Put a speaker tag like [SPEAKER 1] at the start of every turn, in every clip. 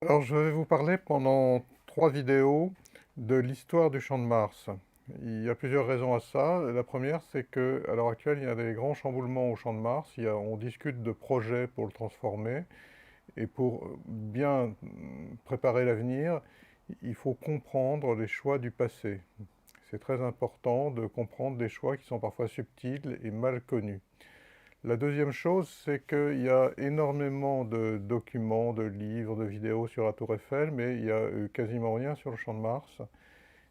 [SPEAKER 1] Alors, je vais vous parler pendant 3 vidéos de l'histoire du Champ de Mars. Il y a plusieurs raisons à ça. La première, c'est qu'à l'heure actuelle, il y a des grands chamboulements au Champ de Mars. On discute de projets pour le transformer. Et pour bien préparer l'avenir, il faut comprendre les choix du passé. C'est très important de comprendre des choix qui sont parfois subtils et mal connus. La deuxième chose, c'est qu'il y a énormément de documents, de livres, de vidéos sur la Tour Eiffel, mais il n'y a quasiment rien sur le Champ de Mars.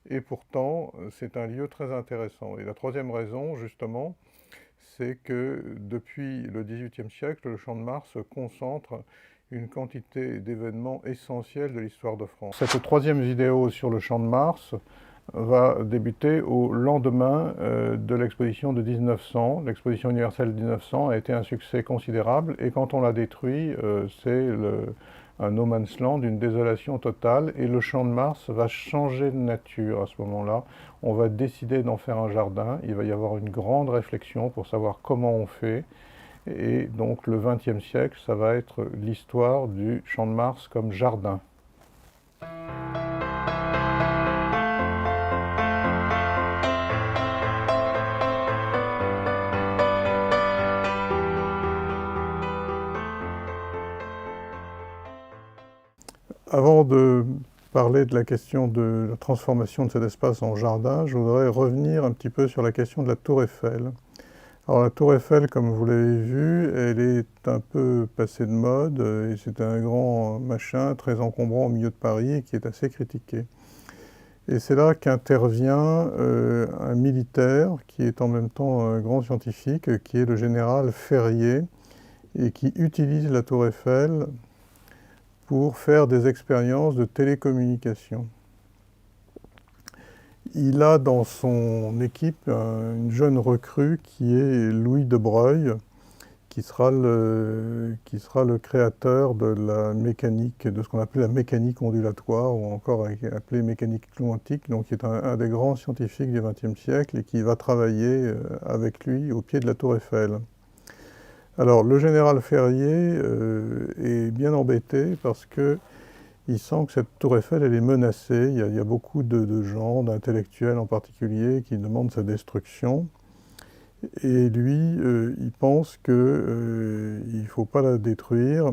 [SPEAKER 1] Et pourtant, c'est un lieu très intéressant. Et la troisième raison, justement, c'est que depuis le XVIIIe siècle, le Champ de Mars concentre une quantité d'événements essentiels de l'histoire de France. Cette troisième vidéo sur le Champ de Mars va débuter au lendemain de l'exposition de 1900. L'exposition universelle de 1900 a été un succès considérable et quand on l'a détruit, c'est un no man's land, une désolation totale et le Champ de Mars va changer de nature à ce moment-là. On va décider d'en faire un jardin, il va y avoir une grande réflexion pour savoir comment on fait et donc le XXe siècle, ça va être l'histoire du Champ de Mars comme jardin. Avant de parler de la question de la transformation de cet espace en jardin, je voudrais revenir un petit peu sur la question de la Tour Eiffel. Alors la Tour Eiffel, comme vous l'avez vu, elle est un peu passée de mode et c'est un grand machin très encombrant au milieu de Paris et qui est assez critiqué. Et c'est là qu'intervient un militaire qui est en même temps un grand scientifique, qui est le général Ferrier, et qui utilise la Tour Eiffel pour faire des expériences de télécommunication. Il a dans son équipe une jeune recrue qui est Louis de Broglie, qui sera le créateur de la mécanique, de ce qu'on appelle la mécanique ondulatoire, ou encore appelée mécanique quantique, donc qui est un des grands scientifiques du XXe siècle et qui va travailler avec lui au pied de la Tour Eiffel. Alors le général Ferrier est bien embêté parce que il sent que cette tour Eiffel, elle est menacée. Il y a beaucoup de gens, d'intellectuels en particulier, qui demandent sa destruction. Et lui, il pense qu'il ne faut pas la détruire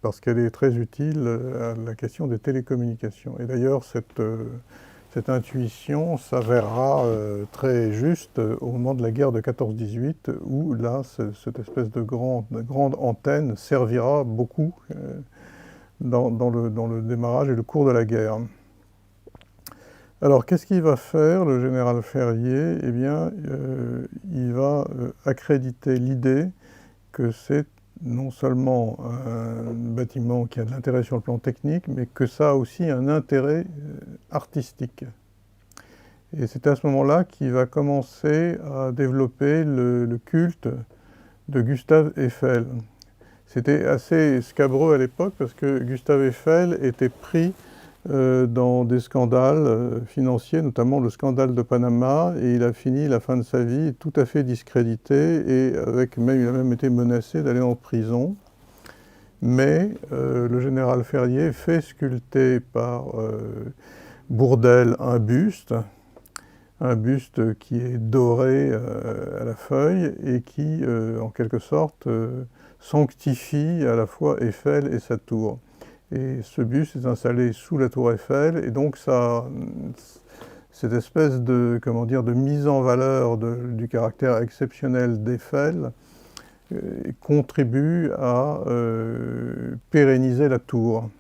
[SPEAKER 1] parce qu'elle est très utile à la question des télécommunications. Et d'ailleurs, cette intuition s'avérera très juste au moment de la guerre de 14-18, où là, cette espèce de grande antenne servira beaucoup dans le démarrage et le cours de la guerre. Alors, qu'est-ce qu'il va faire, le général Ferrier? Eh bien, il va accréditer l'idée que c'est non seulement un bâtiment qui a de l'intérêt sur le plan technique, mais que ça a aussi un intérêt artistique. Et c'est à ce moment-là qu'il va commencer à développer le culte de Gustave Eiffel. C'était assez scabreux à l'époque parce que Gustave Eiffel était pris dans des scandales financiers, notamment le scandale de Panama, et il a fini la fin de sa vie tout à fait discrédité et il a même été menacé d'aller en prison. Mais le général Ferrier fait sculpter par Bourdelle un buste qui est doré à la feuille et qui, en quelque sorte, sanctifie à la fois Eiffel et sa tour. Et ce buste est installé sous la tour Eiffel, et donc cette espèce de, de mise en valeur du caractère exceptionnel d'Eiffel contribue à pérenniser la tour.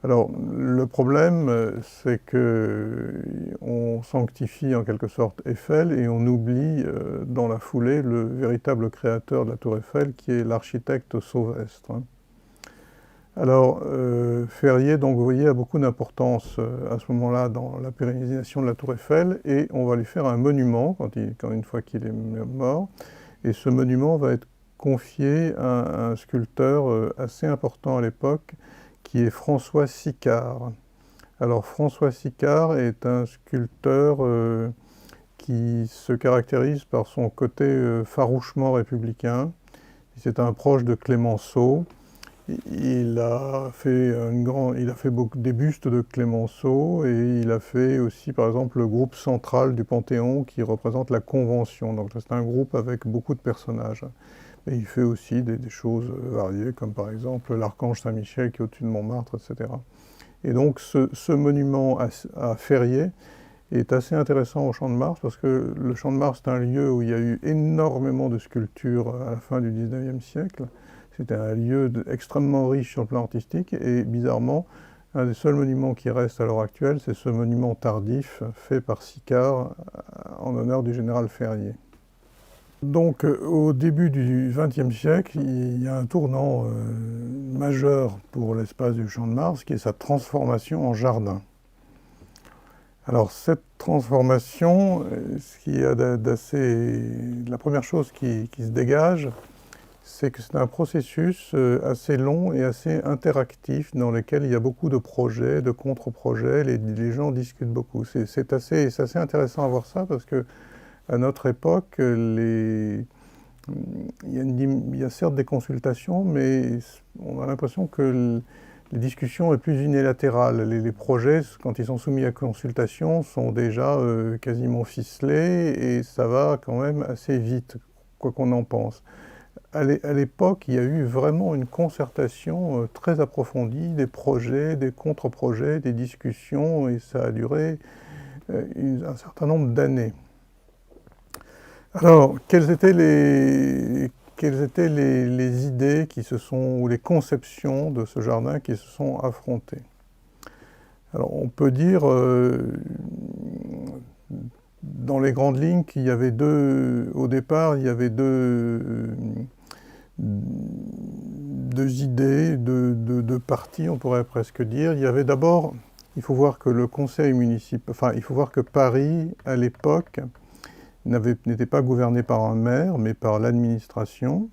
[SPEAKER 1] Alors, le problème, c'est qu'on sanctifie en quelque sorte Eiffel et on oublie dans la foulée le véritable créateur de la tour Eiffel, qui est l'architecte Sauvestre. Alors, Ferrier, donc vous voyez, a beaucoup d'importance à ce moment-là dans la pérennisation de la tour Eiffel, et on va lui faire un monument une fois qu'il est mort, et ce monument va être confié à un sculpteur assez important à l'époque, qui est François Sicard. Alors François Sicard est un sculpteur qui se caractérise par son côté farouchement républicain. C'est un proche de Clémenceau Il a fait des bustes de Clémenceau et il a fait aussi, par exemple, le groupe central du Panthéon qui représente la Convention. Donc c'est un groupe avec beaucoup de personnages. Et il fait aussi des choses variées, comme par exemple l'Archange Saint-Michel qui est au-dessus de Montmartre, etc. Et donc ce monument à Ferrier est assez intéressant au Champ de Mars parce que le Champ de Mars est un lieu où il y a eu énormément de sculptures à la fin du 19e siècle. C'était un lieu extrêmement riche sur le plan artistique et bizarrement, un des seuls monuments qui reste à l'heure actuelle, c'est ce monument tardif fait par Sicard en honneur du général Ferrier. Donc au début du XXe siècle, il y a un tournant majeur pour l'espace du Champ de Mars qui est sa transformation en jardin. Alors cette transformation, la première chose qui se dégage, c'est que c'est un processus assez long et assez interactif dans lequel il y a beaucoup de projets, de contre-projets, les gens discutent beaucoup. C'est assez intéressant à voir ça parce que à notre époque, il y a certes des consultations, mais on a l'impression que les discussions sont plus unilatérales. Les projets, quand ils sont soumis à consultation, sont déjà quasiment ficelés et ça va quand même assez vite, quoi qu'on en pense. À l'époque, il y a eu vraiment une concertation très approfondie, des projets, des contre-projets, des discussions, et ça a duré un certain nombre d'années. Alors, quelles étaient les idées ou les conceptions de ce jardin qui se sont affrontées? Alors, on peut dire, dans les grandes lignes, qu'il y avait au départ, il y avait deux idées, deux parties, on pourrait presque dire. Il y avait d'abord, il faut voir que le conseil municipal, il faut voir que Paris, à l'époque, n'était pas gouvernée par un maire, mais par l'administration.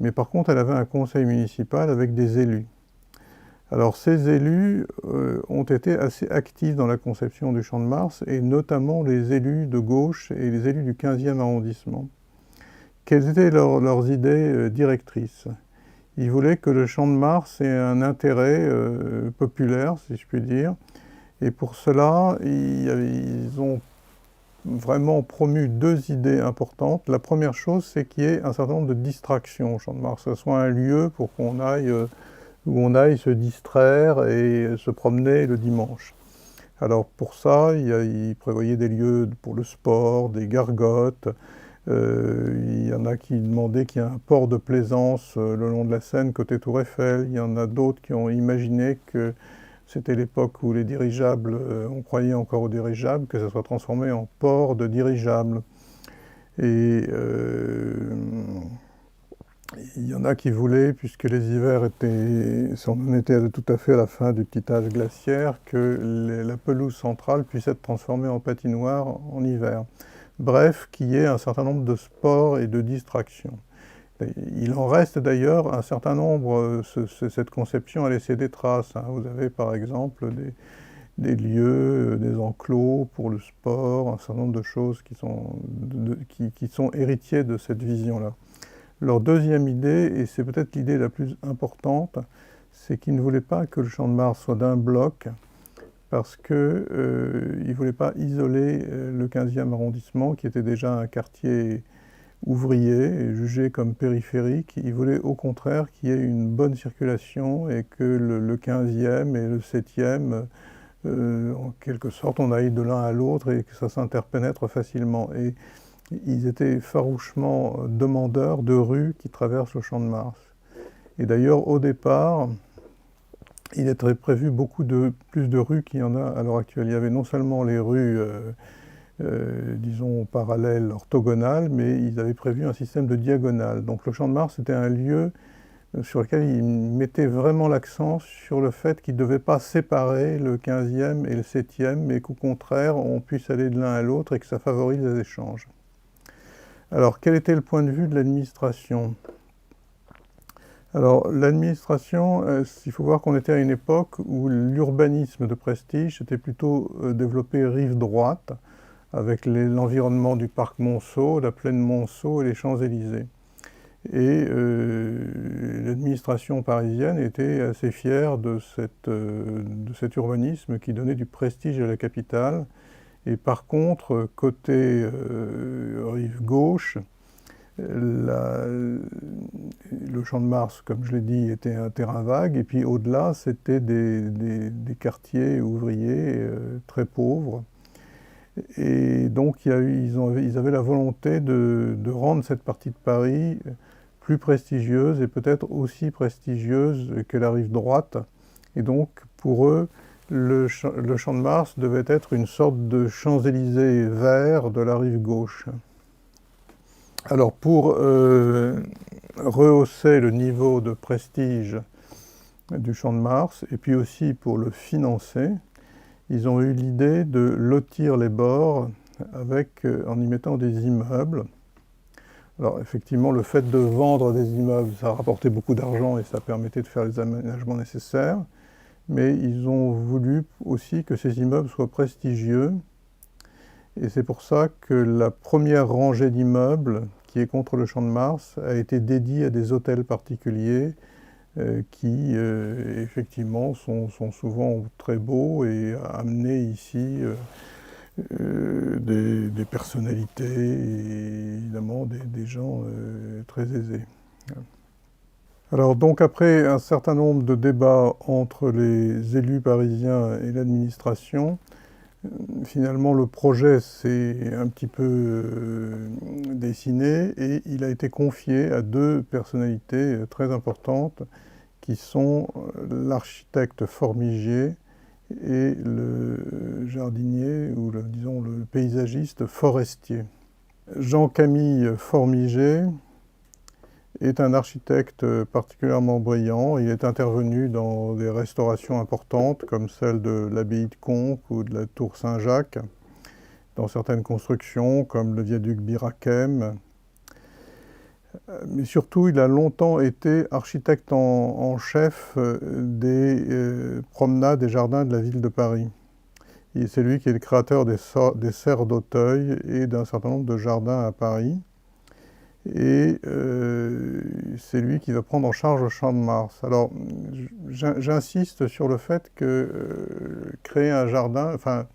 [SPEAKER 1] Mais par contre, elle avait un conseil municipal avec des élus. Alors ces élus ont été assez actifs dans la conception du Champ de Mars, et notamment les élus de gauche et les élus du 15e arrondissement. Quelles étaient leurs idées directrices? Ils voulaient que le Champ de Mars ait un intérêt populaire, si je puis dire, et pour cela, ils ont vraiment promu deux idées importantes. La première chose, c'est qu'il y ait un certain nombre de distractions au Champ de Mars, que ce soit un lieu pour qu'on aille, où on aille se distraire et se promener le dimanche. Alors pour ça, il prévoyait des lieux pour le sport, des gargotes. Il y en a qui demandaient qu'il y ait un port de plaisance le long de la Seine côté Tour Eiffel. Il y en a d'autres qui ont imaginé que c'était l'époque où les dirigeables, on croyait encore aux dirigeables, que ça soit transformé en port de dirigeables. Et il y en a qui voulaient, puisque les hivers on était tout à fait à la fin du petit âge glaciaire, que la pelouse centrale puisse être transformée en patinoire en hiver. Bref, qu'il y ait un certain nombre de sports et de distractions. Il en reste d'ailleurs un certain nombre, cette conception a laissé des traces. Vous avez par exemple des lieux, des enclos pour le sport, un certain nombre de choses qui sont héritiers de cette vision-là. Leur deuxième idée, et c'est peut-être l'idée la plus importante, c'est qu'ils ne voulaient pas que le Champ de Mars soit d'un bloc, parce qu'ils ne voulaient pas isoler le 15e arrondissement, qui était déjà un quartier ouvrier et jugé comme périphérique. Ils voulaient au contraire qu'il y ait une bonne circulation et que le 15e et le 7e, en quelque sorte, on aille de l'un à l'autre et que ça s'interpénètre facilement. Et ils étaient farouchement demandeurs de rues qui traversent le Champ de Mars. Et d'ailleurs, au départ, il était prévu plus de rues qu'il y en a à l'heure actuelle. Il y avait non seulement les rues, disons, parallèles, orthogonales, mais ils avaient prévu un système de diagonales. Donc le Champ de Mars était un lieu sur lequel ils mettaient vraiment l'accent sur le fait qu'ils ne devaient pas séparer le 15e et le 7e, mais qu'au contraire, on puisse aller de l'un à l'autre et que ça favorise les échanges. Alors, quel était le point de vue de l'administration? Alors, l'administration, il faut voir qu'on était à une époque où l'urbanisme de prestige était plutôt développé rive droite, avec l'environnement du parc Monceau, la plaine Monceau et les Champs-Élysées. Et l'administration parisienne était assez fière de cet urbanisme qui donnait du prestige à la capitale. Et par contre, côté rive gauche, le Champ de Mars, comme je l'ai dit, était un terrain vague, et puis au-delà, c'était des quartiers ouvriers très pauvres. Et donc ils avaient la volonté de rendre cette partie de Paris plus prestigieuse et peut-être aussi prestigieuse que la rive droite. Et donc pour eux, le Champ de Mars devait être une sorte de Champs-Élysées vert de la rive gauche. Alors pour rehausser le niveau de prestige du Champ de Mars, et puis aussi pour le financer, ils ont eu l'idée de lotir les bords en y mettant des immeubles. Alors effectivement, le fait de vendre des immeubles, ça rapportait beaucoup d'argent et ça permettait de faire les aménagements nécessaires. Mais ils ont voulu aussi que ces immeubles soient prestigieux. Et c'est pour ça que la première rangée d'immeubles, qui est contre le Champ de Mars, a été dédiée à des hôtels particuliers qui, effectivement, sont souvent très beaux et amener ici des personnalités et évidemment des gens très aisés. Alors donc après un certain nombre de débats entre les élus parisiens et l'administration, finalement le projet s'est un petit peu dessiné et il a été confié à deux personnalités très importantes qui sont l'architecte Formiger et le jardinier, ou disons le paysagiste Forestier. Jean-Camille Formiger est un architecte particulièrement brillant. Il est intervenu dans des restaurations importantes comme celle de l'abbaye de Conques ou de la tour Saint-Jacques, dans certaines constructions comme le viaduc Birakem. Mais surtout, il a longtemps été architecte en chef des promenades et jardins de la ville de Paris. C'est lui qui est le créateur des serres d'Auteuil et d'un certain nombre de jardins à Paris. Et c'est lui qui va prendre en charge le Champ de Mars. Alors, j'insiste sur le fait que créer un jardin, enfin,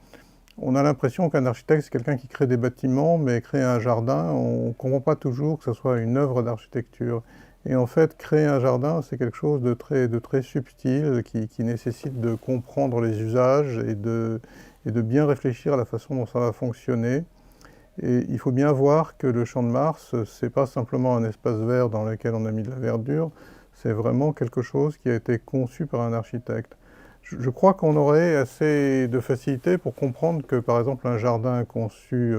[SPEAKER 1] on a l'impression qu'un architecte, c'est quelqu'un qui crée des bâtiments, mais créer un jardin, on ne comprend pas toujours que ce soit une œuvre d'architecture. Et en fait, créer un jardin, c'est quelque chose de très subtil, qui nécessite de comprendre les usages et de bien réfléchir à la façon dont ça va fonctionner. Et il faut bien voir que le Champ de Mars, c'est pas simplement un espace vert dans lequel on a mis de la verdure, c'est vraiment quelque chose qui a été conçu par un architecte. Je crois qu'on aurait assez de facilité pour comprendre que, par exemple, un jardin conçu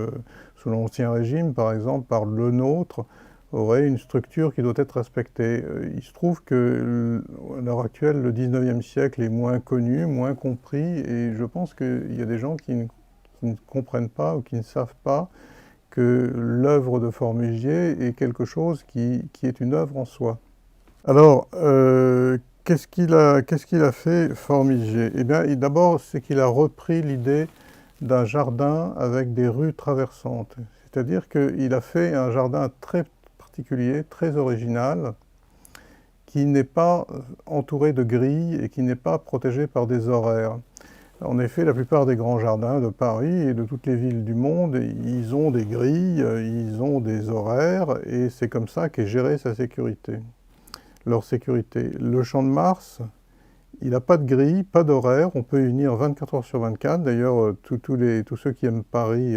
[SPEAKER 1] sous l'Ancien Régime, par exemple, par le nôtre, aurait une structure qui doit être respectée. Il se trouve que, à l'heure actuelle, le 19e siècle est moins connu, moins compris, et je pense qu'il y a des gens qui ne comprennent pas ou qui ne savent pas que l'œuvre de Formiger est quelque chose qui est une œuvre en soi. Alors, qu'est-ce qu'il a fait Formiger? Eh bien, d'abord, c'est qu'il a repris l'idée d'un jardin avec des rues traversantes. C'est-à-dire qu'il a fait un jardin très particulier, très original, qui n'est pas entouré de grilles et qui n'est pas protégé par des horaires. En effet, la plupart des grands jardins de Paris et de toutes les villes du monde, ils ont des grilles, ils ont des horaires, et c'est comme ça qu'est gérée sa sécurité, leur sécurité. Le Champ de Mars, il n'a pas de grille, pas d'horaire, on peut y venir 24 heures sur 24. D'ailleurs, tous ceux qui aiment Paris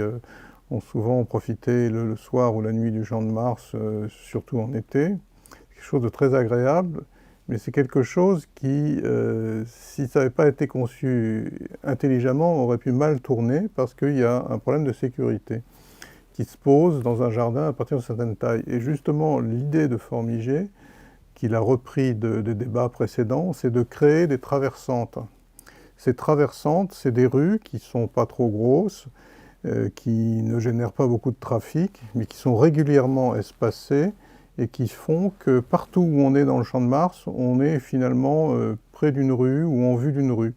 [SPEAKER 1] ont souvent profité le soir ou la nuit du Champ de Mars, surtout en été. C'est quelque chose de très agréable. Mais c'est quelque chose qui, si ça n'avait pas été conçu intelligemment, aurait pu mal tourner parce qu'il y a un problème de sécurité qui se pose dans un jardin à partir de certaines tailles. Et justement, l'idée de Formiger, qu'il a repris des débats précédents, c'est de créer des traversantes. Ces traversantes, c'est des rues qui ne sont pas trop grosses, qui ne génèrent pas beaucoup de trafic, mais qui sont régulièrement espacées, et qui font que partout où on est dans le Champ de Mars, on est finalement près d'une rue ou en vue d'une rue.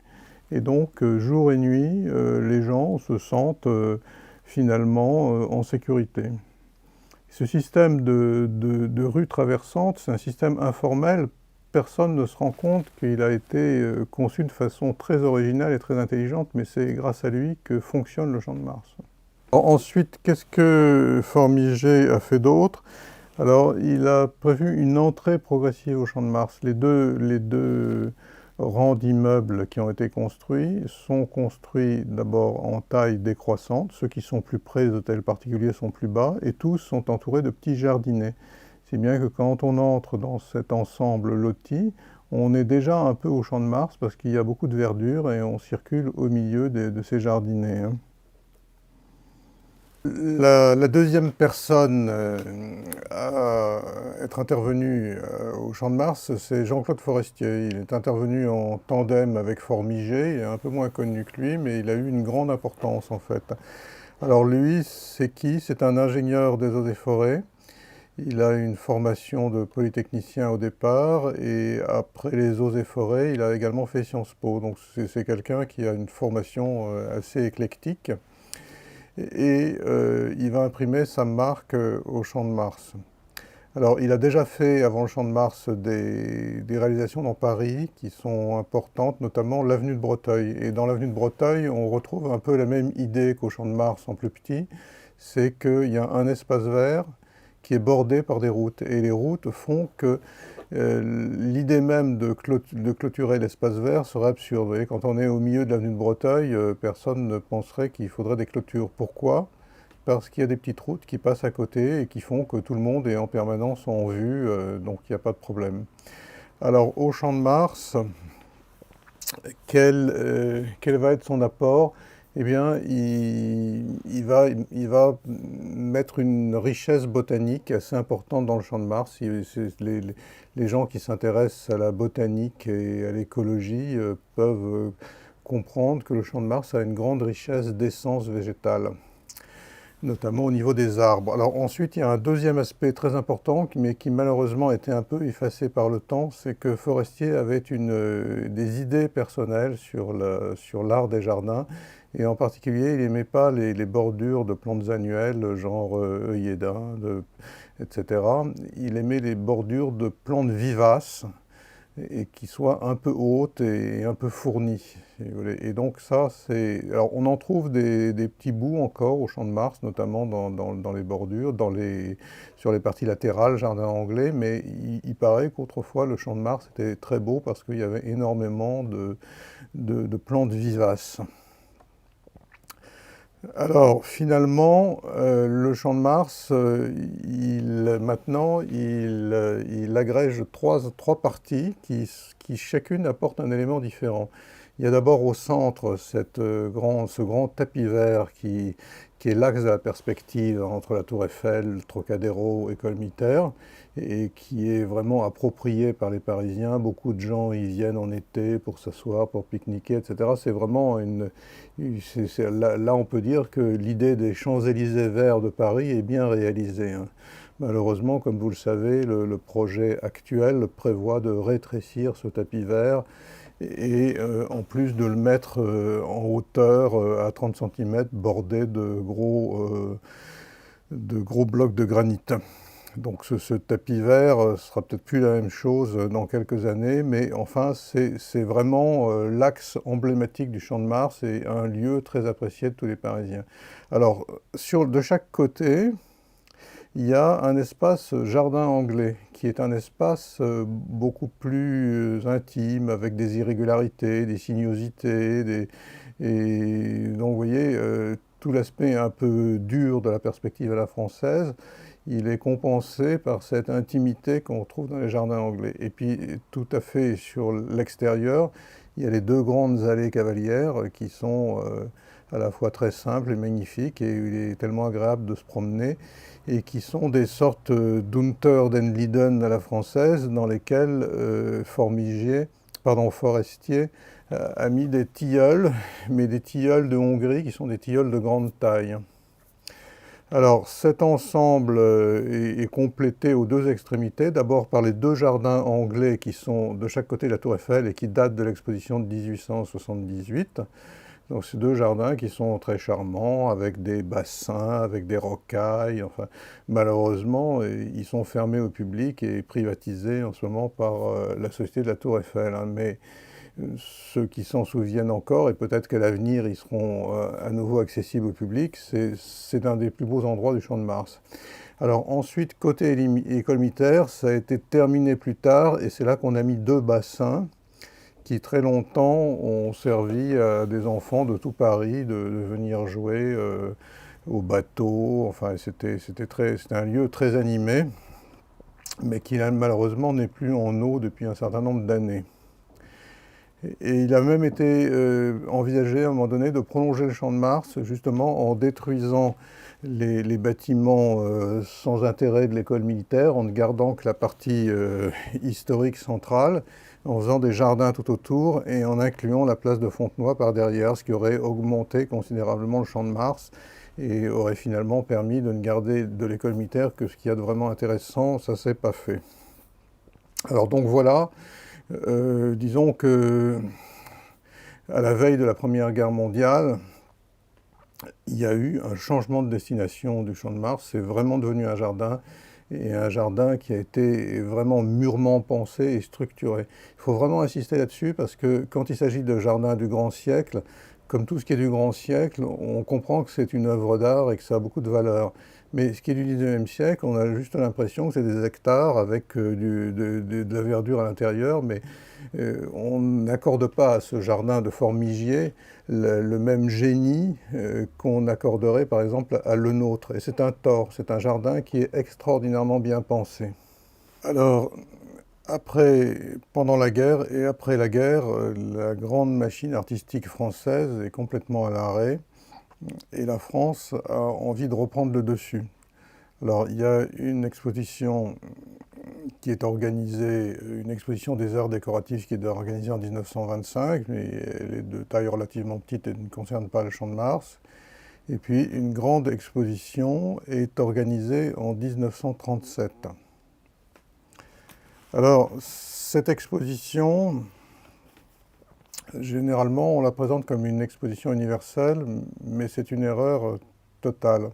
[SPEAKER 1] Et donc, jour et nuit, les gens se sentent finalement en sécurité. Ce système de rues traversantes, c'est un système informel. Personne ne se rend compte qu'il a été conçu de façon très originale et très intelligente, mais c'est grâce à lui que fonctionne le Champ de Mars. Ensuite, qu'est-ce que Formigé a fait d'autre? Alors, il a prévu une entrée progressive au Champ de Mars. Les deux rangs d'immeubles qui ont été construits sont construits d'abord en taille décroissante. Ceux qui sont plus près des hôtels particuliers sont plus bas, et tous sont entourés de petits jardinets. Si bien que quand on entre dans cet ensemble loti, on est déjà un peu au Champ de Mars parce qu'il y a beaucoup de verdure et on circule au milieu de ces jardinets. La deuxième personne à être intervenue au Champ de Mars, c'est Jean-Claude Forestier. Il est intervenu en tandem avec Formigé, il est un peu moins connu que lui, mais il a eu une grande importance en fait. Alors lui, c'est qui? C'est un ingénieur des eaux et forêts. Il a une formation de polytechnicien au départ, et après les eaux et forêts, il a également fait Sciences Po. Donc c'est quelqu'un qui a une formation assez éclectique. Et il va imprimer sa marque au Champ de Mars. Alors, il a déjà fait, avant le Champ de Mars, des réalisations dans Paris qui sont importantes, notamment l'avenue de Breteuil. Et dans l'avenue de Breteuil, on retrouve un peu la même idée qu'au Champ de Mars en plus petit, c'est qu'il y a un espace vert qui est bordé par des routes. Et les routes font que l'idée même de clôturer l'espace vert serait absurde. Vous voyez, quand on est au milieu de l'avenue de Breteuil, personne ne penserait qu'il faudrait des clôtures. Pourquoi? Parce qu'il y a des petites routes qui passent à côté et qui font que tout le monde est en permanence en vue, donc il n'y a pas de problème. Alors, au Champ de Mars, quel va être son apport? Eh bien, il va mettre une richesse botanique assez importante dans le Champ de Mars. Les gens qui s'intéressent à la botanique et à l'écologie peuvent comprendre que le Champ de Mars a une grande richesse d'essence végétale, notamment au niveau des arbres. Alors ensuite, il y a un deuxième aspect très important, mais qui malheureusement a été un peu effacé par le temps, c'est que Forestier avait des idées personnelles sur l'art des jardins, et en particulier, il n'aimait pas les bordures de plantes annuelles, genre œillet d'Inde, etc. Il aimait les bordures de plantes vivaces, et qui soient un peu hautes et un peu fournies, si vous voulez. Et donc ça, alors on en trouve des petits bouts encore au Champ de Mars, notamment dans les bordures, sur les parties latérales, jardin anglais, mais il paraît qu'autrefois le Champ de Mars était très beau parce qu'il y avait énormément de plantes vivaces. Alors finalement, le Champ de Mars, maintenant, il agrège trois parties qui chacune apportent un élément différent. Il y a d'abord au centre ce grand tapis vert qui est l'axe de la perspective entre la Tour Eiffel, le Trocadéro, École Militaire, et qui est vraiment approprié par les Parisiens. Beaucoup de gens y viennent en été pour s'asseoir, pour pique-niquer, etc. C'est vraiment là, on peut dire que l'idée des Champs-Élysées verts de Paris est bien réalisée, hein. Malheureusement, comme vous le savez, le projet actuel prévoit de rétrécir ce tapis vert et en plus de le mettre en hauteur à 30 cm, bordé de gros blocs de granit. Donc ce tapis vert sera peut-être plus la même chose dans quelques années, mais enfin c'est vraiment l'axe emblématique du Champ de Mars et un lieu très apprécié de tous les Parisiens. Alors de chaque côté, il y a un espace jardin anglais, qui est un espace beaucoup plus intime, avec des irrégularités, des sinuosités, et donc vous voyez, tout l'aspect un peu dur de la perspective à la française, il est compensé par cette intimité qu'on retrouve dans les jardins anglais. Et puis tout à fait sur l'extérieur, il y a les deux grandes allées cavalières qui sont à la fois très simples et magnifiques, et il est tellement agréable de se promener, et qui sont des sortes d'Unter den Linden à la française, dans lesquelles Forestier a mis des tilleuls, mais des tilleuls de Hongrie qui sont des tilleuls de grande taille. Alors cet ensemble est complété aux deux extrémités, d'abord par les deux jardins anglais qui sont de chaque côté de la Tour Eiffel et qui datent de l'exposition de 1878. Donc c'est deux jardins qui sont très charmants, avec des bassins, avec des rocailles. Enfin, malheureusement, ils sont fermés au public et privatisés en ce moment par la Société de la Tour Eiffel, hein. Mais ceux qui s'en souviennent encore, et peut-être qu'à l'avenir ils seront à nouveau accessibles au public, c'est un des plus beaux endroits du Champ de Mars. Alors ensuite, côté école militaire, ça a été terminé plus tard, et c'est là qu'on a mis deux bassins qui très longtemps ont servi à des enfants de tout Paris de venir jouer au bateau. Enfin, c'était un lieu très animé, mais qui malheureusement n'est plus en eau depuis un certain nombre d'années. Et il a même été envisagé à un moment donné de prolonger le Champ de Mars, justement en détruisant les bâtiments sans intérêt de l'école militaire, en ne gardant que la partie historique centrale, en faisant des jardins tout autour et en incluant la place de Fontenoy par derrière, ce qui aurait augmenté considérablement le Champ de Mars et aurait finalement permis de ne garder de l'école militaire que ce qu'il y a de vraiment intéressant. Ça s'est pas fait. Alors donc voilà. Disons que à la veille de la Première Guerre mondiale, il y a eu un changement de destination du Champ de Mars. C'est vraiment devenu un jardin, et un jardin qui a été vraiment mûrement pensé et structuré. Il faut vraiment insister là-dessus parce que quand il s'agit de jardin du grand siècle, comme tout ce qui est du grand siècle, on comprend que c'est une œuvre d'art et que ça a beaucoup de valeur. Mais ce qui est du 19e siècle, on a juste l'impression que c'est des hectares avec de la verdure à l'intérieur, mais on n'accorde pas à ce jardin de Formigier le même génie qu'on accorderait par exemple à Le Nôtre. Et c'est un tort, c'est un jardin qui est extraordinairement bien pensé. Alors, pendant la guerre et après la guerre, la grande machine artistique française est complètement à l'arrêt et la France a envie de reprendre le dessus. Alors, il y a une exposition qui est organisée, une exposition des arts décoratifs qui est organisée en 1925, mais elle est de taille relativement petite et ne concerne pas le Champ de Mars. Et puis, une grande exposition est organisée en 1937. Alors, cette exposition, généralement, on la présente comme une exposition universelle, mais c'est une erreur totale.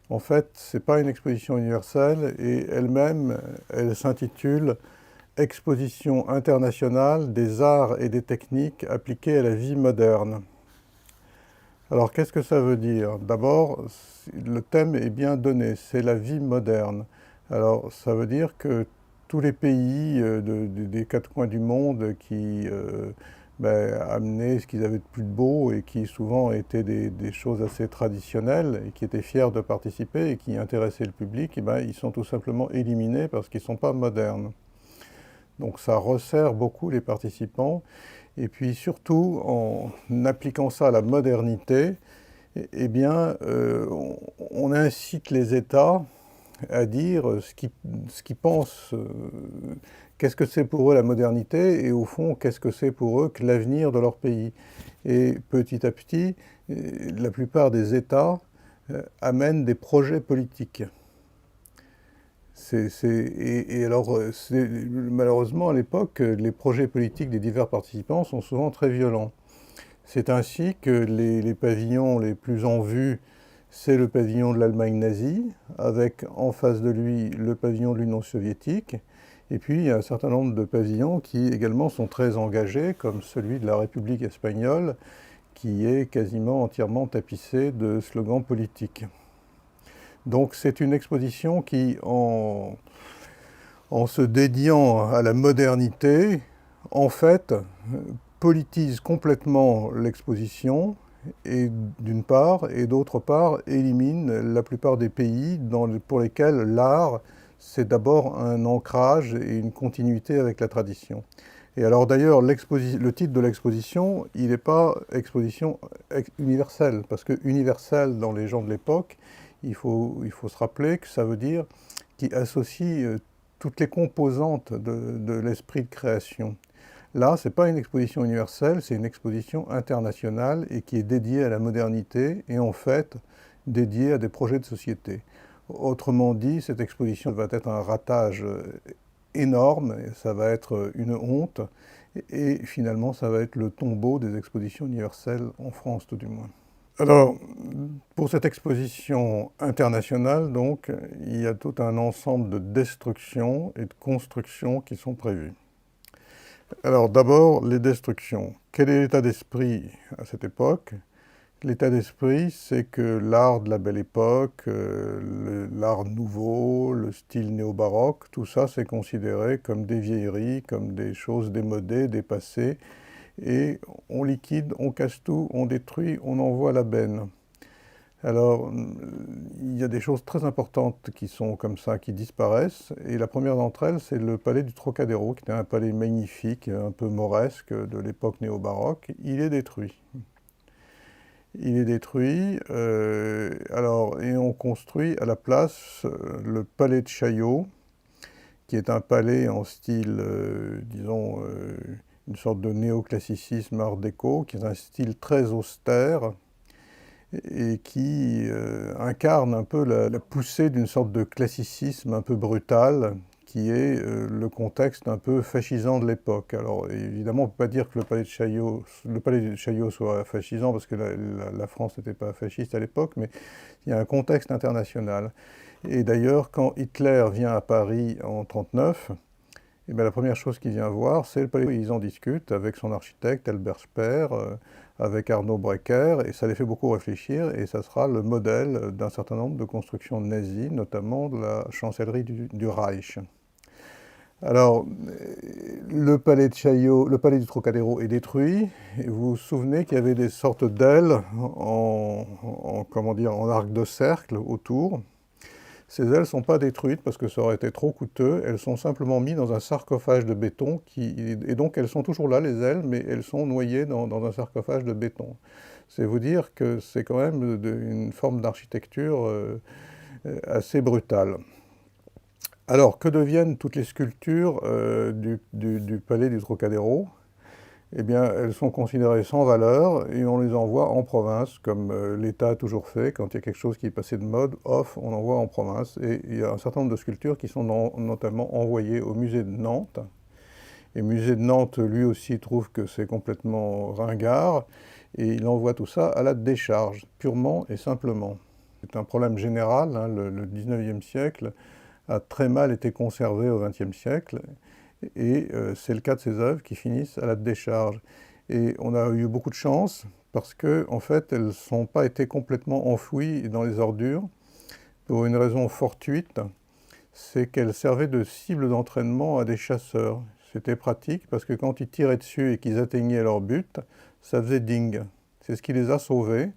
[SPEAKER 1] En fait, ce n'est pas une exposition universelle, et elle-même, elle s'intitule « Exposition internationale des arts et des techniques appliquées à la vie moderne ». Alors, qu'est-ce que ça veut dire? D'abord, le thème est bien donné, c'est la vie moderne. Alors, ça veut dire que tous les pays des quatre coins du monde qui amenaient ce qu'ils avaient de plus beau et qui souvent étaient des choses assez traditionnelles et qui étaient fiers de participer et qui intéressaient le public, ils sont tout simplement éliminés parce qu'ils ne sont pas modernes. Donc ça resserre beaucoup les participants. Et puis surtout, en appliquant ça à la modernité, on incite les États à dire ce qu'ils pensent, qu'est-ce que c'est pour eux la modernité, et au fond, qu'est-ce que c'est pour eux que l'avenir de leur pays. Et petit à petit, la plupart des États amènent des projets politiques. Malheureusement, à l'époque, les projets politiques des divers participants sont souvent très violents. C'est ainsi que les pavillons les plus en vue, c'est le pavillon de l'Allemagne nazie, avec en face de lui le pavillon de l'Union soviétique. Et puis il y a un certain nombre de pavillons qui également sont très engagés, comme celui de la République espagnole, qui est quasiment entièrement tapissé de slogans politiques. Donc c'est une exposition qui, en se dédiant à la modernité, en fait, politise complètement l'exposition, et d'une part, et d'autre part, élimine la plupart des pays pour lesquels l'art, c'est d'abord un ancrage et une continuité avec la tradition. Et alors d'ailleurs, le titre de l'exposition, il n'est pas exposition universelle, parce que universel dans les gens de l'époque, il faut se rappeler que ça veut dire qu'il associe toutes les composantes de l'esprit de création. Là, ce n'est pas une exposition universelle, c'est une exposition internationale et qui est dédiée à la modernité et en fait dédiée à des projets de société. Autrement dit, cette exposition va être un ratage énorme, et ça va être une honte, Et finalement, ça va être le tombeau des expositions universelles, en France tout du moins. Alors, pour cette exposition internationale, donc, il y a tout un ensemble de destructions et de constructions qui sont prévues. Alors d'abord, les destructions. Quel est l'état d'esprit à cette époque? L'état d'esprit, c'est que l'art de la Belle Époque, l'art nouveau, le style néo-baroque, tout ça, c'est considéré comme des vieilleries, comme des choses démodées, dépassées, et on liquide, on casse tout, on détruit, on envoie à la benne. Alors, il y a des choses très importantes qui sont comme ça, qui disparaissent, et la première d'entre elles, c'est le palais du Trocadéro, qui était un palais magnifique, un peu mauresque de l'époque néo-baroque. Il est détruit. Il est détruit, et on construit à la place le palais de Chaillot, qui est un palais en style, disons, une sorte de néoclassicisme art déco, qui est un style très austère, et qui incarne un peu la poussée d'une sorte de classicisme un peu brutal, qui est le contexte un peu fascisant de l'époque. Alors évidemment, on ne peut pas dire que le palais de Chaillot soit fascisant, parce que la France n'était pas fasciste à l'époque, mais il y a un contexte international. Et d'ailleurs, quand Hitler vient à Paris en 1939, eh bien, la première chose qu'il vient voir, c'est le palais. Ils en discutent avec son architecte Albert Speer, avec Arno Breker, et ça les fait beaucoup réfléchir, et ça sera le modèle d'un certain nombre de constructions nazies, notamment de la chancellerie du Reich. Alors, le palais de Chaillot, le palais du Trocadéro est détruit, et vous vous souvenez qu'il y avait des sortes d'ailes comment dire, en arc de cercle autour. Ces ailes ne sont pas détruites parce que ça aurait été trop coûteux, elles sont simplement mises dans un sarcophage de béton, et donc elles sont toujours là, les ailes, mais elles sont noyées dans un sarcophage de béton. C'est vous dire que c'est quand même une forme d'architecture assez brutale. Alors, que deviennent toutes les sculptures du palais du Trocadéro? Eh bien, elles sont considérées sans valeur et on les envoie en province, comme l'État a toujours fait. Quand il y a quelque chose qui est passé de mode, off, on envoie en province. Et il y a un certain nombre de sculptures qui sont notamment envoyées au musée de Nantes. Et le musée de Nantes, lui aussi, trouve que c'est complètement ringard. Et il envoie tout ça à la décharge, purement et simplement. C'est un problème général, hein, le 19e siècle a très mal été conservé au 20e siècle. Et c'est le cas de ces œuvres qui finissent à la décharge. Et on a eu beaucoup de chance parce que, en fait, elles n'ont pas été complètement enfouies dans les ordures pour une raison fortuite, c'est qu'elles servaient de cible d'entraînement à des chasseurs. C'était pratique parce que quand ils tiraient dessus et qu'ils atteignaient leur but, ça faisait ding. C'est ce qui les a sauvés.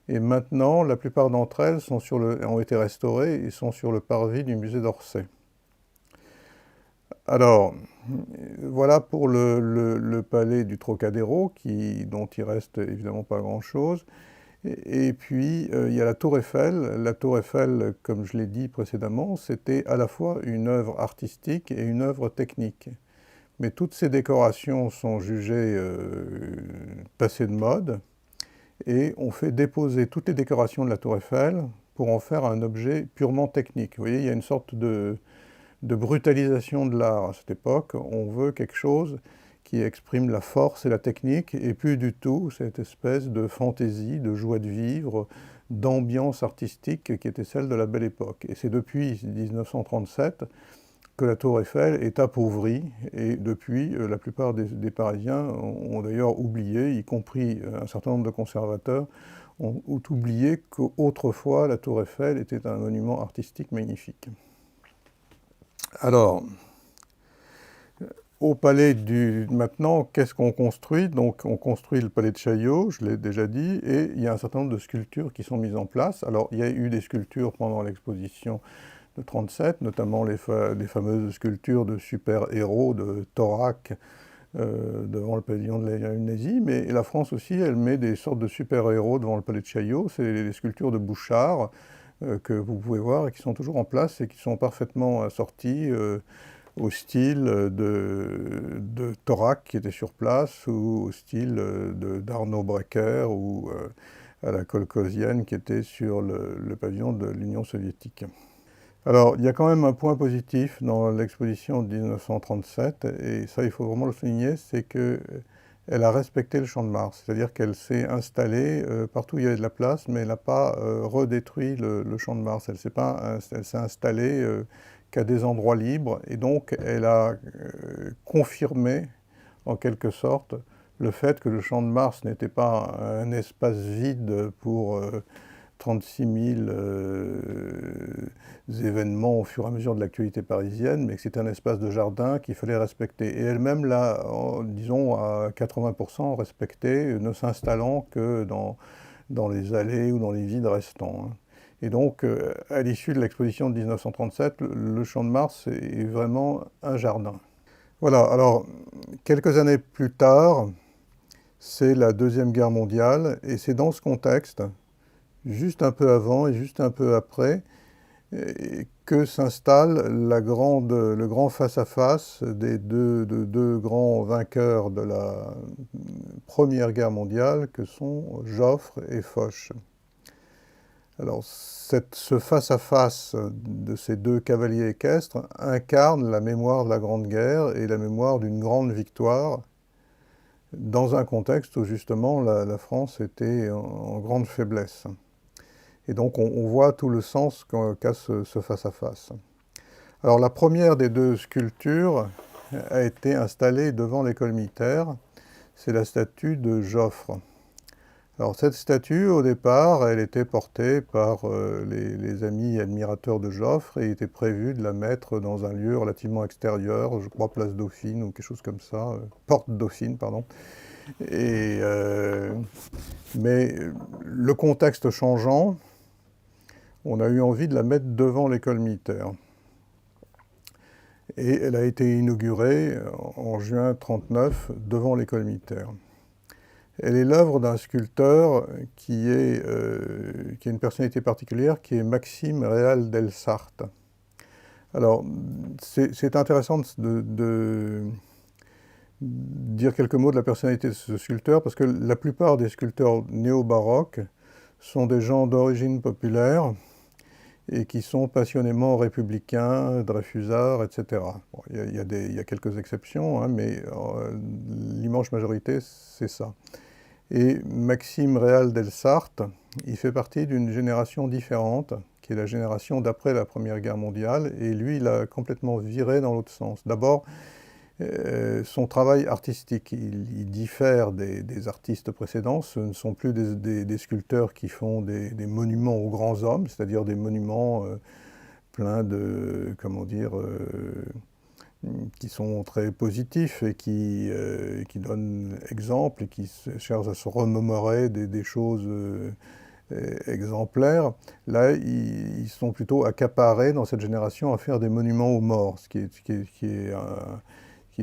[SPEAKER 1] Et maintenant, la plupart d'entre elles ont été restaurées et sont sur le parvis du musée d'Orsay. Alors, voilà pour le palais du Trocadéro, dont il reste évidemment pas grand-chose. Et puis, il y a la Tour Eiffel. La Tour Eiffel, comme je l'ai dit précédemment, c'était à la fois une œuvre artistique et une œuvre technique. Mais toutes ces décorations sont jugées passées de mode, et on fait déposer toutes les décorations de la Tour Eiffel pour en faire un objet purement technique. Vous voyez, il y a une sorte de brutalisation de l'art à cette époque. On veut quelque chose qui exprime la force et la technique, et plus du tout cette espèce de fantaisie, de joie de vivre, d'ambiance artistique qui était celle de la Belle Époque. Et c'est depuis 1937 que la Tour Eiffel est appauvrie, et depuis, la plupart des Parisiens ont d'ailleurs oublié, y compris un certain nombre de conservateurs, ont oublié qu'autrefois la Tour Eiffel était un monument artistique magnifique. Alors, au palais maintenant, qu'est-ce qu'on construit? Donc, on construit le palais de Chaillot, je l'ai déjà dit, et il y a un certain nombre de sculptures qui sont mises en place. Alors, il y a eu des sculptures pendant l'exposition de 1937, notamment les fameuses sculptures de super-héros de Thorac devant le pavillon de la nazie, mais la France aussi, elle met des sortes de super-héros devant le palais de Chaillot. C'est les sculptures de Bouchard que vous pouvez voir et qui sont toujours en place et qui sont parfaitement assorties au style de Thorac qui était sur place, ou au style d'Arno Breker, ou à la Kolkhozienne qui était sur le pavillon de l'Union soviétique. Alors, il y a quand même un point positif dans l'exposition de 1937, et ça, il faut vraiment le souligner, c'est qu'elle a respecté le Champ de Mars. C'est-à-dire qu'elle s'est installée partout où il y avait de la place, mais elle n'a pas redétruit le Champ de Mars. Elle s'est installée qu'à des endroits libres, et donc elle a confirmé, en quelque sorte, le fait que le Champ de Mars n'était pas un espace vide pour 36 000 événements au fur et à mesure de l'actualité parisienne, mais que c'était un espace de jardin qu'il fallait respecter. Et elle-même l'a, disons, à 80% respecté, ne s'installant que dans les allées ou dans les vides restants. Et donc, à l'issue de l'exposition de 1937, le Champ de Mars est vraiment un jardin. Voilà, alors, quelques années plus tard, c'est la Deuxième Guerre mondiale, et c'est dans ce contexte, juste un peu avant et juste un peu après, que s'installe le grand face-à-face des deux grands vainqueurs de la Première Guerre mondiale, que sont Joffre et Foch. Alors, ce face-à-face de ces deux cavaliers équestres incarne la mémoire de la Grande Guerre et la mémoire d'une grande victoire, dans un contexte où justement la France était en grande faiblesse. Et donc on voit tout le sens qu'a ce face-à-face. Alors la première des deux sculptures a été installée devant l'école militaire. C'est la statue de Joffre. Alors cette statue, au départ, elle était portée par les amis et admirateurs de Joffre, et il était prévu de la mettre dans un lieu relativement extérieur, je crois Place Dauphine ou quelque chose comme ça, Porte Dauphine, pardon. Mais le contexte changeant, on a eu envie de la mettre devant l'école militaire. Et elle a été inaugurée en juin 1939 devant l'école militaire. Elle est l'œuvre d'un sculpteur qui a une personnalité particulière, qui est Maxime Réal Delsarte. Alors, c'est intéressant de dire quelques mots de la personnalité de ce sculpteur, parce que la plupart des sculpteurs néo-baroques sont des gens d'origine populaire et qui sont passionnément républicains, dreyfusards, etc. Bon, il y a quelques exceptions, hein, mais l'immense majorité, c'est ça. Et Maxime Réal Delsarte, il fait partie d'une génération différente, qui est la génération d'après la Première Guerre mondiale, et lui, il a complètement viré dans l'autre sens. D'abord, son travail artistique, il diffère des artistes précédents. Ce ne sont plus des sculpteurs qui font des monuments aux grands hommes, c'est-à-dire des monuments pleins de, comment dire, qui sont très positifs et qui donnent exemple et qui cherchent à se remémorer des choses exemplaires. Là, ils sont plutôt accaparés dans cette génération à faire des monuments aux morts, ce qui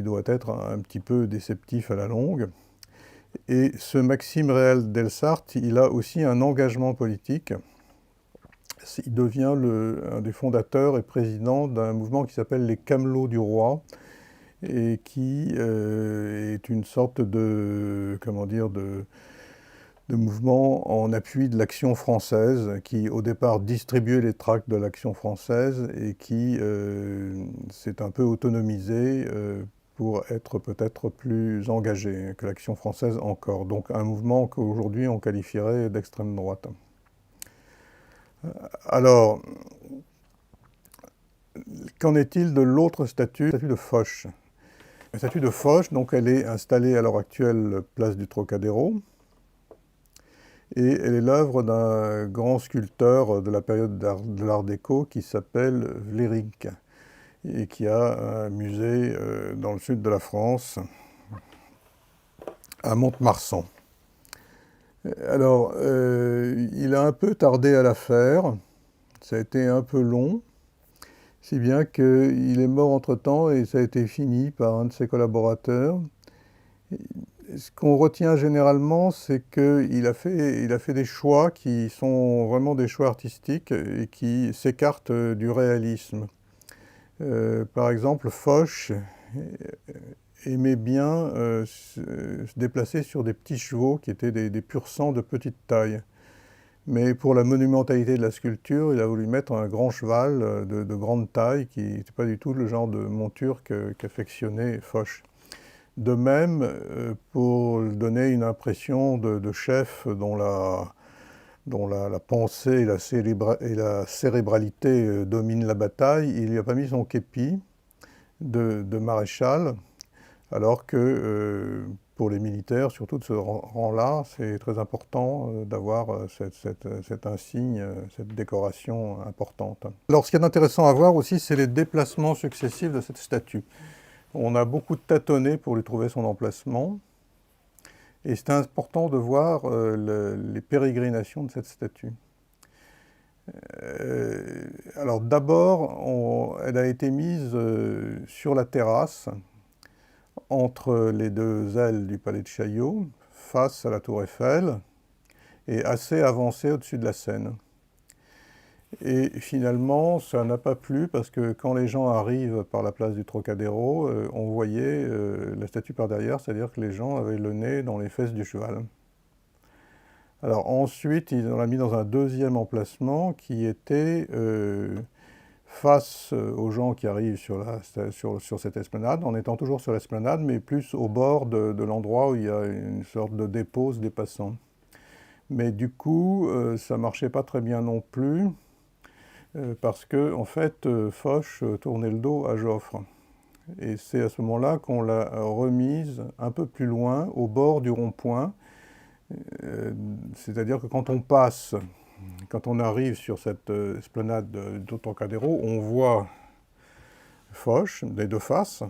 [SPEAKER 1] doit être un petit peu déceptif à la longue. Et ce Maxime Réal Delsarte, il a aussi un engagement politique. Il devient un des fondateurs et président d'un mouvement qui s'appelle les Camelots du Roi, et qui est une sorte de, comment dire, de mouvement en appui de l'Action française, qui au départ distribuait les tracts de l'Action française et qui s'est un peu autonomisé pour être peut-être plus engagé que l'Action française encore. Donc un mouvement qu'aujourd'hui on qualifierait d'extrême droite. Alors, qu'en est-il de l'autre statue, la statue de Foch? La statue de Foch, donc elle est installée à l'heure actuelle place du Trocadéro, et elle est l'œuvre d'un grand sculpteur de la période de l'Art déco qui s'appelle Vlerick, et qui a un musée dans le sud de la France, à Mont-de-Marsan. Alors, il a un peu tardé à la faire, ça a été un peu long, si bien qu'il est mort entre-temps et ça a été fini par un de ses collaborateurs. Ce qu'on retient généralement, c'est qu'il a fait des choix qui sont vraiment des choix artistiques et qui s'écartent du réalisme. Par exemple, Foch aimait bien se déplacer sur des petits chevaux qui étaient des pur sang de petite taille. Mais pour la monumentalité de la sculpture, il a voulu mettre un grand cheval de grande taille, qui n'était pas du tout le genre de monture qu'affectionnait Foch. De même, pour donner une impression de chef dont la pensée et la cérébralité dominent la bataille, il n'y a pas mis son képi de maréchal, alors que pour les militaires, surtout de ce rang-là, c'est très important d'avoir cet insigne, cette décoration importante. Alors ce qui est intéressant à voir aussi, c'est les déplacements successifs de cette statue. On a beaucoup tâtonné pour lui trouver son emplacement, et c'est important de voir les pérégrinations de cette statue. Alors d'abord, elle a été mise sur la terrasse, entre les deux ailes du palais de Chaillot, face à la tour Eiffel, et assez avancée au-dessus de la Seine. Et finalement, ça n'a pas plu, parce que quand les gens arrivent par la place du Trocadéro, on voyait la statue par derrière, c'est-à-dire que les gens avaient le nez dans les fesses du cheval. Alors ensuite, ils l'ont mis dans un deuxième emplacement qui était face aux gens qui arrivent sur cette esplanade, en étant toujours sur l'esplanade, mais plus au bord de l'endroit où il y a une sorte de dépose des passants. Mais du coup, ça ne marchait pas très bien non plus, parce que, en fait, Foch tournait le dos à Joffre. Et c'est à ce moment-là qu'on l'a remise un peu plus loin, au bord du rond-point. C'est-à-dire que quand on arrive sur cette esplanade du Trocadéro, on voit Foch des deux faces.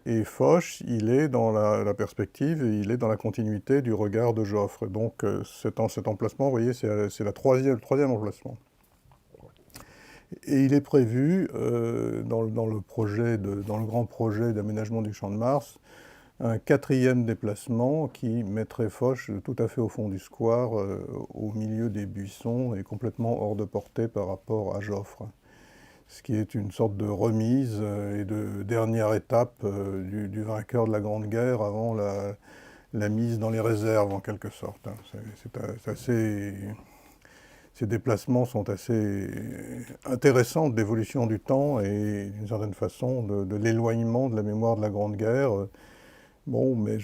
[SPEAKER 1] Et Foch, il est dans la perspective, et il est dans la continuité du regard de Joffre. Donc cet emplacement, vous voyez, c'est le troisième emplacement. Et il est prévu, dans le grand projet d'aménagement du Champ de Mars, un quatrième déplacement qui mettrait Foch tout à fait au fond du square, au milieu des buissons, et complètement hors de portée par rapport à Joffre. Ce qui est une sorte de remise et de dernière étape du vainqueur de la Grande Guerre avant la mise dans les réserves, en quelque sorte. Ces déplacements sont assez intéressants de l'évolution du temps et d'une certaine façon de l'éloignement de la mémoire de la Grande Guerre. Bon, mais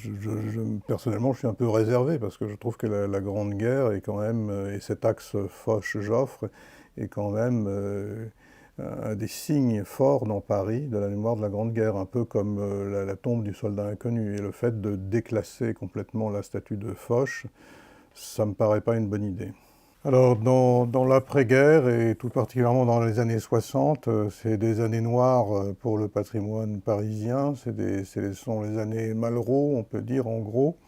[SPEAKER 1] personnellement, je suis un peu réservé, parce que je trouve que la Grande Guerre est quand même, et cet axe Foch-Joffre est quand même un des signes forts dans Paris de la mémoire de la Grande Guerre, un peu comme la tombe du soldat inconnu. Et le fait de déclasser complètement la statue de Foch, ça me paraît pas une bonne idée. Alors, dans l'après-guerre, et tout particulièrement dans les années 60, c'est des années noires pour le patrimoine parisien. Ce sont les années Malraux, on peut dire, en gros.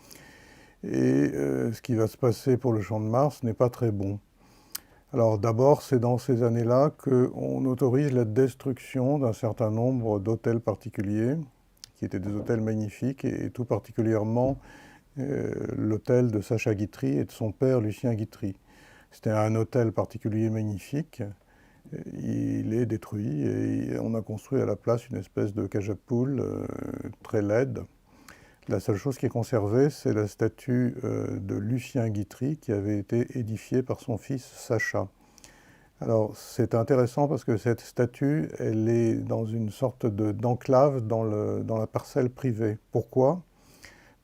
[SPEAKER 1] Et ce qui va se passer pour le Champ de Mars n'est pas très bon. Alors d'abord, c'est dans ces années-là qu'on autorise la destruction d'un certain nombre d'hôtels particuliers, qui étaient des hôtels magnifiques, et tout particulièrement l'hôtel de Sacha Guitry et de son père Lucien Guitry. C'était un hôtel particulier magnifique. Il est détruit et on a construit à la place une espèce de cage à poules très laide. La seule chose qui est conservée, c'est la statue de Lucien Guitry qui avait été édifiée par son fils Sacha. Alors c'est intéressant parce que cette statue, elle est dans une sorte d'enclave dans la parcelle privée. Pourquoi ?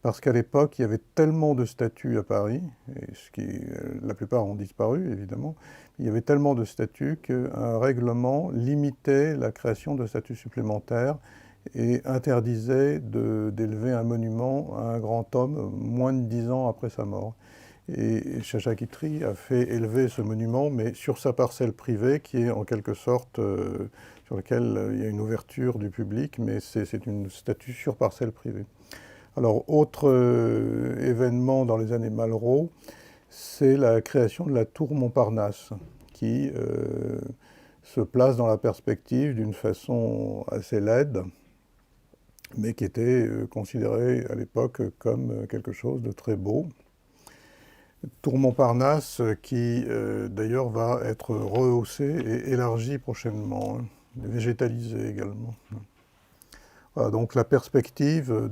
[SPEAKER 1] Parce qu'à l'époque, il y avait tellement de statues à Paris, et la plupart ont disparu évidemment, il y avait tellement de statues qu'un règlement limitait la création de statues supplémentaires et interdisait d'élever un monument à un grand homme moins de 10 ans après sa mort. Et Sacha Guitry a fait élever ce monument, mais sur sa parcelle privée, qui est en quelque sorte sur laquelle il y a une ouverture du public, mais c'est une statue sur parcelle privée. Alors, autre événement dans les années Malraux, c'est la création de la tour Montparnasse, qui se place dans la perspective d'une façon assez laide, mais qui était considérée à l'époque comme quelque chose de très beau. Tour Montparnasse qui d'ailleurs va être rehaussée et élargie prochainement, végétalisée également. Voilà, donc la perspective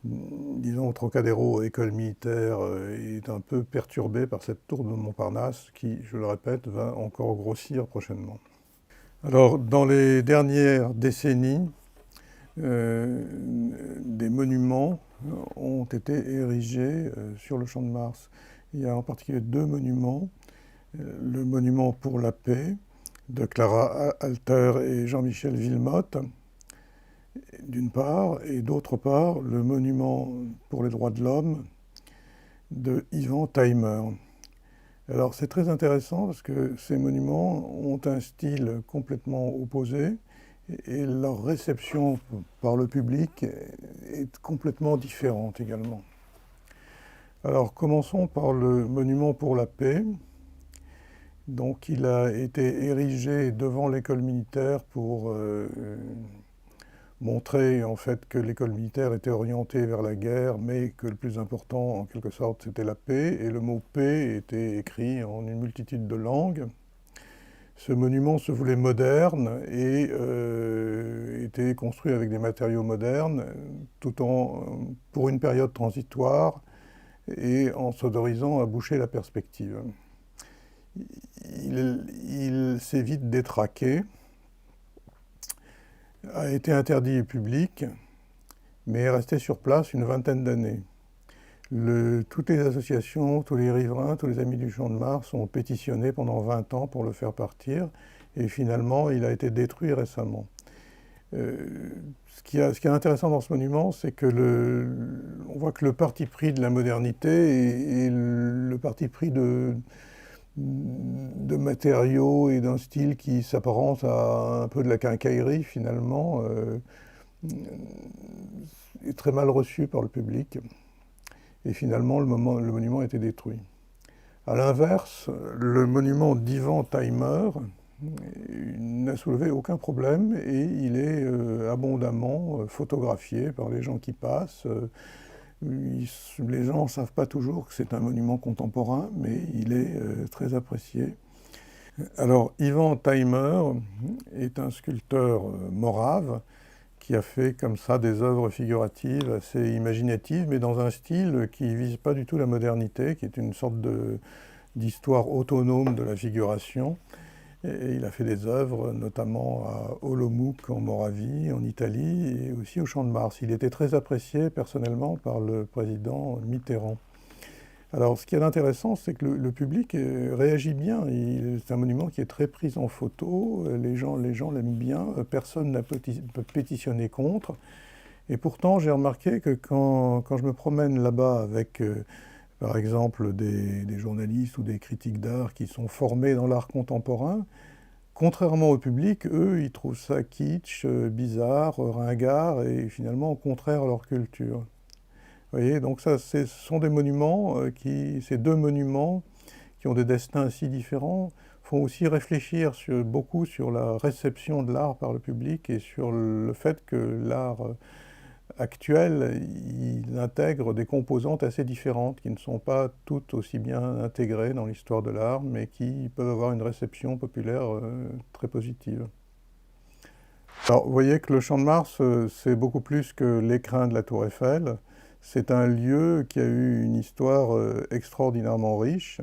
[SPEAKER 1] disons, Trocadéro, école militaire, est un peu perturbé par cette tour de Montparnasse qui, je le répète, va encore grossir prochainement. Alors, dans les dernières décennies, des monuments ont été érigés sur le Champ de Mars. Il y a en particulier 2 monuments. Le monument pour la paix de Clara Alter et Jean-Michel Villemotte, d'une part, et d'autre part, le monument pour les droits de l'homme de Ivan Taymer. Alors c'est très intéressant parce que ces monuments ont un style complètement opposé et leur réception par le public est complètement différente également. Alors commençons par le monument pour la paix. Donc il a été érigé devant l'école militaire pour montrer en fait que l'école militaire était orientée vers la guerre, mais que le plus important en quelque sorte c'était la paix, et le mot paix était écrit en une multitude de langues. Ce monument se voulait moderne et était construit avec des matériaux modernes, tout en, pour une période transitoire et en s'autorisant à boucher la perspective. Il s'est vite détraqué, a été interdit au public, mais est resté sur place une vingtaine d'années. Toutes les associations, tous les riverains, tous les amis du Champ de Mars ont pétitionné pendant 20 ans pour le faire partir, et finalement il a été détruit récemment. Ce qui est intéressant dans ce monument, c'est que on voit que le parti pris de la modernité et le parti pris de matériaux et d'un style qui s'apparente à un peu de la quincaillerie finalement, est très mal reçu par le public. Et finalement, le monument a été détruit. A l'inverse, le monument d'Ivan Taymer n'a soulevé aucun problème et il est abondamment photographié par les gens qui passent. Les gens ne savent pas toujours que c'est un monument contemporain, mais il est très apprécié. Alors, Ivan Taymer est un sculpteur morave qui a fait comme ça des œuvres figuratives assez imaginatives, mais dans un style qui ne vise pas du tout la modernité, qui est une sorte d'histoire autonome de la figuration. Et il a fait des œuvres notamment à Olomouc en Moravie, en Italie, et aussi au Champ de Mars. Il était très apprécié personnellement par le président Mitterrand. Alors ce qui est intéressant, c'est que le public réagit bien. C'est un monument qui est très pris en photo, les gens l'aiment bien, personne n'a pétitionné contre. Et pourtant, j'ai remarqué que quand je me promène là-bas avec, par exemple, des journalistes ou des critiques d'art qui sont formés dans l'art contemporain, contrairement au public, eux, ils trouvent ça kitsch, bizarre, ringard, et finalement contraire à leur culture. Vous voyez, donc ça, ce sont des monuments ces 2 monuments qui ont des destins si différents, font aussi réfléchir beaucoup sur la réception de l'art par le public et sur le fait que l'art actuel, il intègre des composantes assez différentes qui ne sont pas toutes aussi bien intégrées dans l'histoire de l'art, mais qui peuvent avoir une réception populaire très positive. Alors, vous voyez que le Champ de Mars, c'est beaucoup plus que l'écrin de la Tour Eiffel. C'est un lieu qui a eu une histoire extraordinairement riche,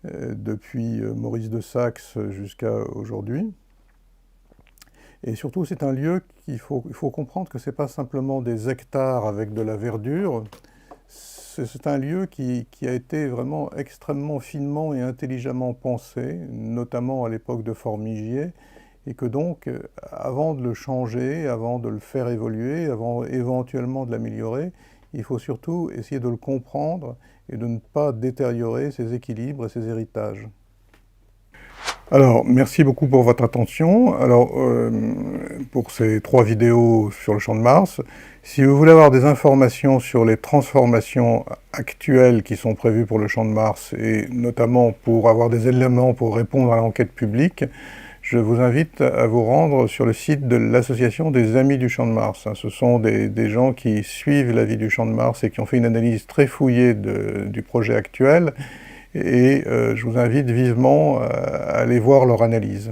[SPEAKER 1] depuis Maurice de Saxe jusqu'à aujourd'hui. Et surtout, c'est un lieu il faut comprendre que ce n'est pas simplement des hectares avec de la verdure, c'est un lieu qui a été vraiment extrêmement finement et intelligemment pensé, notamment à l'époque de Formigier, et que donc, avant de le changer, avant de le faire évoluer, avant éventuellement de l'améliorer, il faut surtout essayer de le comprendre et de ne pas détériorer ses équilibres et ses héritages. Alors, merci beaucoup pour votre attention. Alors, pour ces 3 vidéos sur le Champ de Mars, si vous voulez avoir des informations sur les transformations actuelles qui sont prévues pour le Champ de Mars, et notamment pour avoir des éléments pour répondre à l'enquête publique, je vous invite à vous rendre sur le site de l'Association des Amis du Champ de Mars. Ce sont des gens qui suivent la vie du Champ de Mars et qui ont fait une analyse très fouillée du projet actuel. Et je vous invite vivement à aller voir leur analyse.